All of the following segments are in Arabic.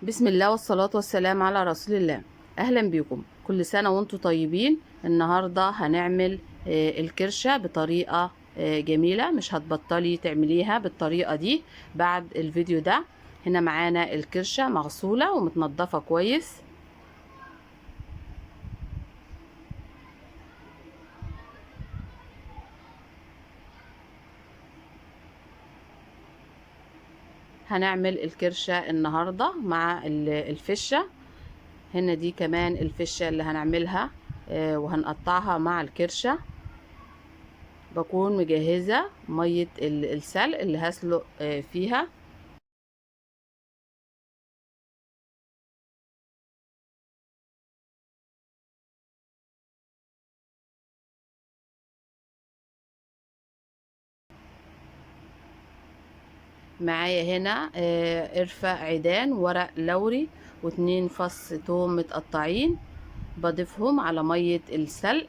بسم الله والصلاة والسلام على رسول الله. أهلا بكم، كل سنة وانتم طيبين. النهاردة هنعمل الكرشة بطريقة جميلة، مش هتبطلي تعمليها بالطريقة دي بعد الفيديو ده. هنا معانا الكرشة مغسولة ومتنضفة كويس. هنعمل الكرشة النهاردة مع الفشة. هنا دي كمان الفشة اللي هنعملها وهنقطعها مع الكرشة. بكون مجهزة مية السلق اللي هسلق فيها. معايا هنا قرفة عيدان، ورق لوري، و2 فص توم متقطعين، بضيفهم على مية السلق.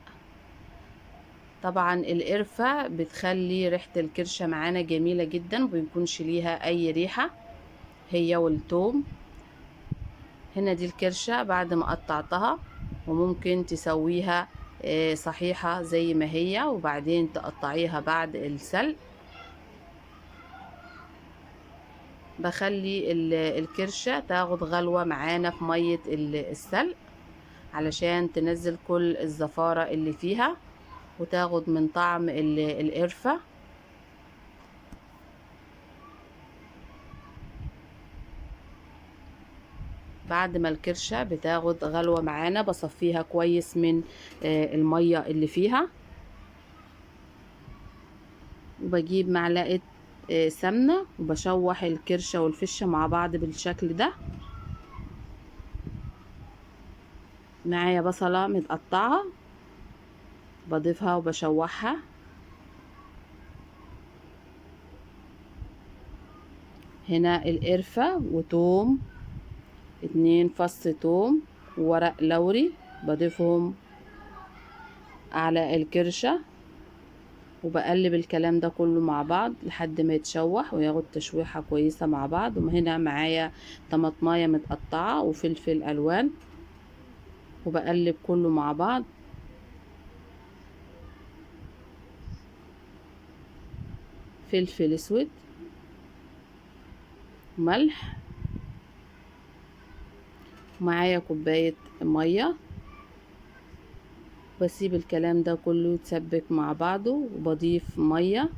طبعا القرفة بتخلي ريحة الكرشة معانا جميلة جدا، مبيكونش ليها اي ريحة، هي والثوم. هنا دي الكرشة بعد ما قطعتها، وممكن تسويها صحيحة زي ما هي وبعدين تقطعيها بعد السلق. بخلي الكرشة تاخد غلوة معانا في مية السلق علشان تنزل كل الزفارة اللي فيها وتاخد من طعم القرفة. بعد ما الكرشة بتاخد غلوة معانا بصفيها كويس من المية اللي فيها، وبجيب معلقة سمنة وبشوح الكرشة والفشة مع بعض بالشكل ده. معايا بصلة متقطعة بضيفها وبشوحها. هنا القرفة وتوم، 2 فص توم وورق لوري بضيفهم على الكرشة، وبقلب الكلام ده كله مع بعض لحد ما يتشوح وياخد تشويحة كويسة مع بعض. وهنا معايا طماطماية متقطعة وفلفل ألوان، وبقلب كله مع بعض. فلفل اسود، ملح، معايا كوباية مية. بسيب الكلام ده كله يتسبك مع بعضه، وبضيف مية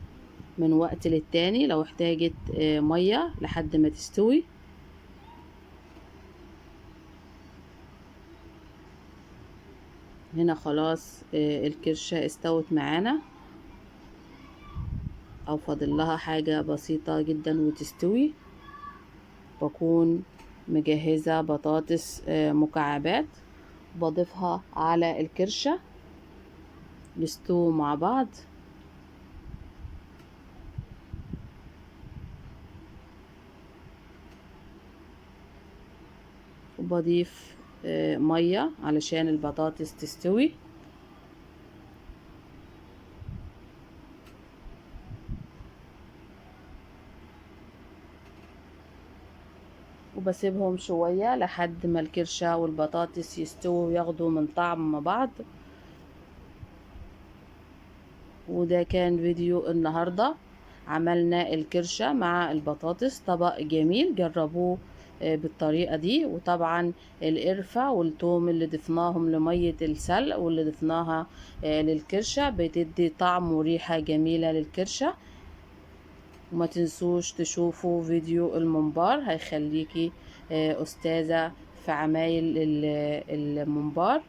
من وقت للتاني لو احتاجت مية لحد ما تستوي. هنا خلاص الكرشة استوت معانا، او فاضل لها حاجة بسيطة جدا وتستوي. بكون مجهزة بطاطس مكعبات بضيفها على الكرشة يستووا مع بعض. وبضيف مية علشان البطاطس تستوي. وبسيبهم شوية لحد ما الكرشة والبطاطس يستووا وياخدوا من طعم بعض. وده كان فيديو النهاردة، عملنا الكرشة مع البطاطس، طبق جميل جربوه بالطريقة دي. وطبعا القرفة والثوم اللي ضفناهم لمية السلق واللي ضفناها للكرشة بتدي طعم وريحة جميلة للكرشة. وما تنسوش تشوفوا فيديو الممبار، هيخليكي أستاذة في عمايل الممبار.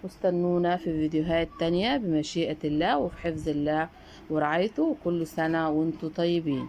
واستنونا في فيديوهات تانية بمشيئة الله وفي حفظ الله ورعايته، وكل سنة وانتم طيبين.